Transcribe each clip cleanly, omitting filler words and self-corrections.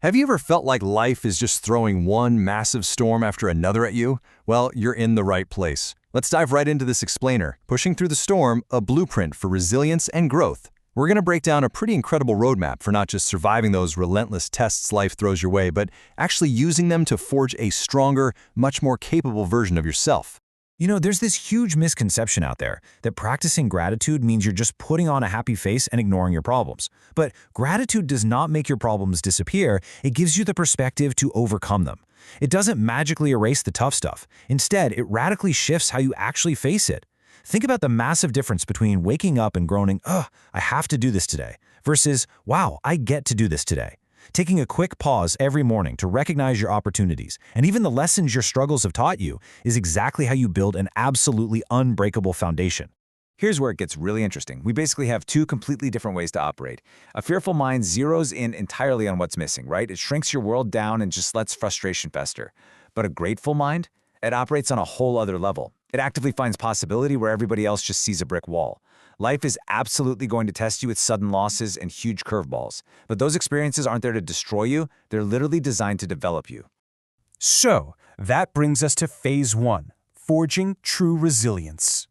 Have you ever felt like life is just throwing one massive storm after another at you? Well, you're in the right place. Let's dive right into this explainer, Pushing Through the Storm, a blueprint for resilience and growth. We're going to break down a pretty incredible roadmap for not just surviving those relentless tests life throws your way, but actually using them to forge a stronger, much more capable version of yourself. There's this huge misconception out there that practicing gratitude means you're just putting on a happy face and ignoring your problems. But gratitude does not make your problems disappear, it gives you the perspective to overcome them. It doesn't magically erase the tough stuff. Instead, it radically shifts how you actually face it. Think about the massive difference between waking up and groaning, "Ugh, I have to do this today," versus, "Wow, I get to do this today." Taking a quick pause every morning to recognize your opportunities and even the lessons your struggles have taught you is exactly how you build an absolutely unbreakable foundation. Here's where it gets really interesting. We basically have two completely different ways to operate. A fearful mind zeroes in entirely on what's missing, right? It shrinks your world down and just lets frustration fester. But a grateful mind, it operates on a whole other level. It actively finds possibility where everybody else just sees a brick wall. Life is absolutely going to test you with sudden losses and huge curveballs. But those experiences aren't there to destroy you, they're literally designed to develop you. So, that brings us to Phase 1, Forging True Resilience.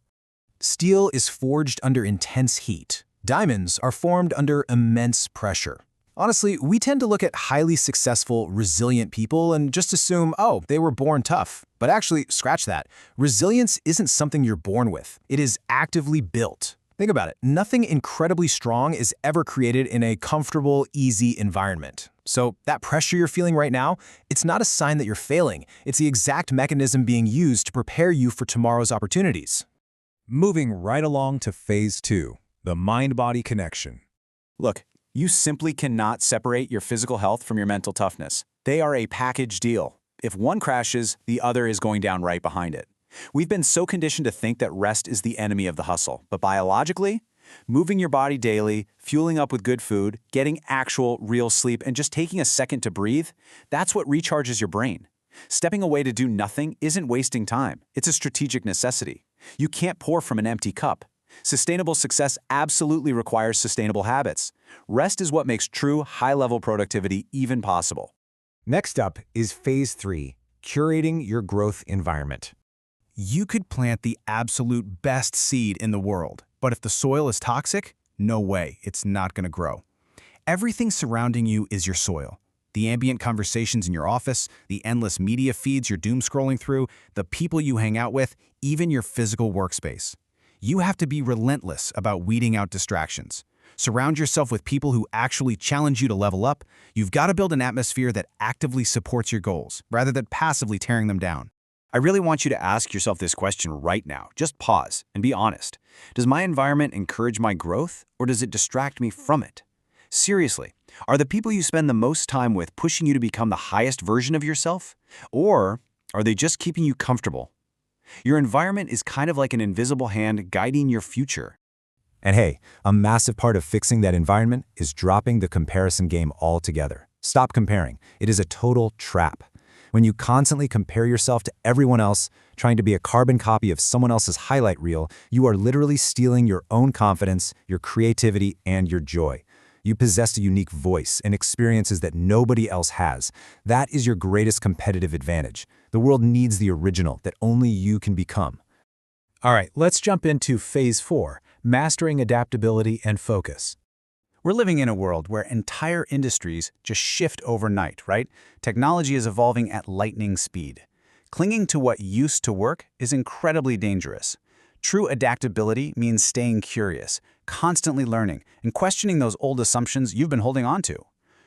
Steel is forged under intense heat. Diamonds are formed under immense pressure. Honestly, we tend to look at highly successful, resilient people and just assume, oh, they were born tough. But actually, scratch that. Resilience isn't something you're born with. It is actively built. Think about it. Nothing incredibly strong is ever created in a comfortable, easy environment. So that pressure you're feeling right now, it's not a sign that you're failing. It's the exact mechanism being used to prepare you for tomorrow's opportunities. Moving right along to Phase 2, the mind-body connection. Look, you simply cannot separate your physical health from your mental toughness. They are a package deal. If one crashes, the other is going down right behind it. We've been so conditioned to think that rest is the enemy of the hustle, but biologically, moving your body daily, fueling up with good food, getting actual, real sleep, and just taking a second to breathe, that's what recharges your brain. Stepping away to do nothing isn't wasting time. It's a strategic necessity. You can't pour from an empty cup. Sustainable success absolutely requires sustainable habits. Rest is what makes true, high-level productivity even possible. Next up is Phase 3, Curating Your Growth Environment. You could plant the absolute best seed in the world, but if the soil is toxic, no way, it's not going to grow. Everything surrounding you is your soil. The ambient conversations in your office, the endless media feeds you're doom scrolling through, the people you hang out with, even your physical workspace. You have to be relentless about weeding out distractions. Surround yourself with people who actually challenge you to level up. You've got to build an atmosphere that actively supports your goals, rather than passively tearing them down. I really want you to ask yourself this question right now. Just pause and be honest. Does my environment encourage my growth, or does it distract me from it? Seriously, are the people you spend the most time with pushing you to become the highest version of yourself? Or are they just keeping you comfortable? Your environment is kind of like an invisible hand guiding your future. And hey, a massive part of fixing that environment is dropping the comparison game altogether. Stop comparing. It is a total trap. When you constantly compare yourself to everyone else, trying to be a carbon copy of someone else's highlight reel, you are literally stealing your own confidence, your creativity, and your joy. You possess a unique voice and experiences that nobody else has. That is your greatest competitive advantage. The world needs the original that only you can become. All right, let's jump into Phase 4, Mastering Adaptability and Focus. We're living in a world where entire industries just shift overnight, right? Technology is evolving at lightning speed. Clinging to what used to work is incredibly dangerous. True adaptability means staying curious, constantly learning, and questioning those old assumptions you've been holding on to.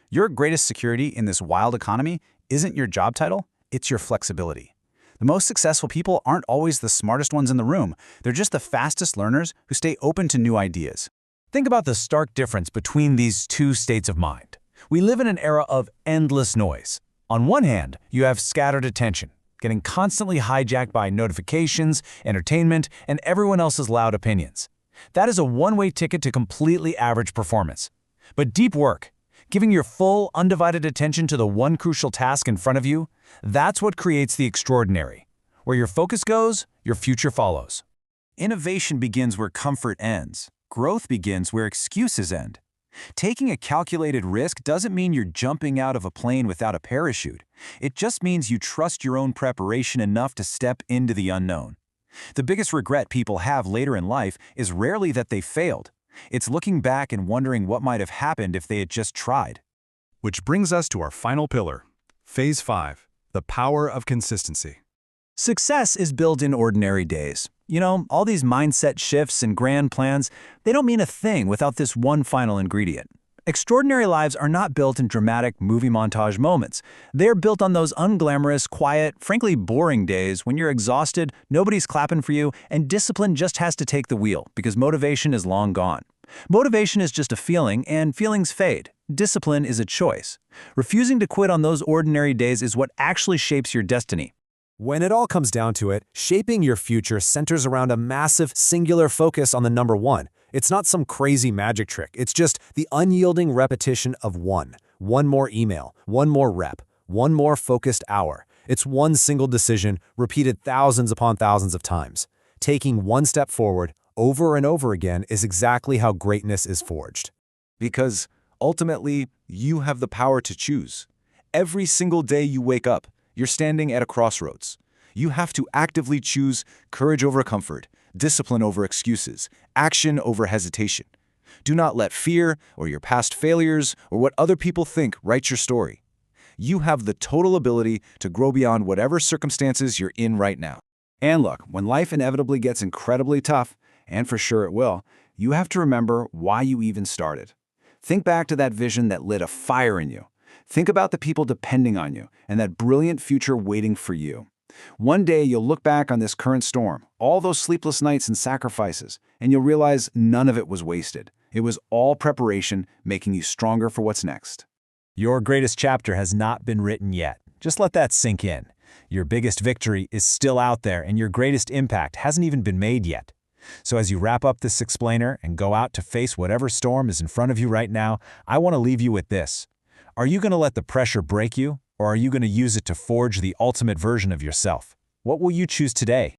Your greatest security in this wild economy isn't your job title, it's your flexibility. The most successful people aren't always the smartest ones in the room. They're just the fastest learners who stay open to new ideas. Think about the stark difference between these two states of mind. We live in an era of endless noise. On one hand, you have scattered attention, getting constantly hijacked by notifications, entertainment, and everyone else's loud opinions. That is a one-way ticket to completely average performance. But deep work, giving your full, undivided attention to the one crucial task in front of you, that's what creates the extraordinary. Where your focus goes, your future follows. Innovation begins where comfort ends. Growth begins where excuses end. Taking a calculated risk doesn't mean you're jumping out of a plane without a parachute. It just means you trust your own preparation enough to step into the unknown. The biggest regret people have later in life is rarely that they failed. It's looking back and wondering what might have happened if they had just tried. Which brings us to our final pillar, Phase 5, the power of consistency. Success is built in ordinary days. You know, all these mindset shifts and grand plans, they don't mean a thing without this one final ingredient. Extraordinary lives are not built in dramatic movie montage moments. They're built on those unglamorous, quiet, frankly boring days when you're exhausted, nobody's clapping for you, and discipline just has to take the wheel because motivation is long gone. Motivation is just a feeling, and feelings fade. Discipline is a choice. Refusing to quit on those ordinary days is what actually shapes your destiny. When it all comes down to it, shaping your future centers around a massive, singular focus on the number one. It's not some crazy magic trick. It's just the unyielding repetition of one. One more email, one more rep, one more focused hour. It's one single decision repeated thousands upon thousands of times. Taking one step forward over and over again is exactly how greatness is forged. Because ultimately, you have the power to choose. Every single day you wake up, you're standing at a crossroads. You have to actively choose courage over comfort, discipline over excuses, action over hesitation. Do not let fear or your past failures or what other people think write your story. You have the total ability to grow beyond whatever circumstances you're in right now. And look, when life inevitably gets incredibly tough, and for sure it will, you have to remember why you even started. Think back to that vision that lit a fire in you. Think about the people depending on you and that brilliant future waiting for you. One day you'll look back on this current storm, all those sleepless nights and sacrifices, and you'll realize none of it was wasted. It was all preparation, making you stronger for what's next. Your greatest chapter has not been written yet. Just let that sink in. Your biggest victory is still out there, and your greatest impact hasn't even been made yet. So as you wrap up this explainer and go out to face whatever storm is in front of you right now, I want to leave you with this. Are you going to let the pressure break you, or are you going to use it to forge the ultimate version of yourself? What will you choose today?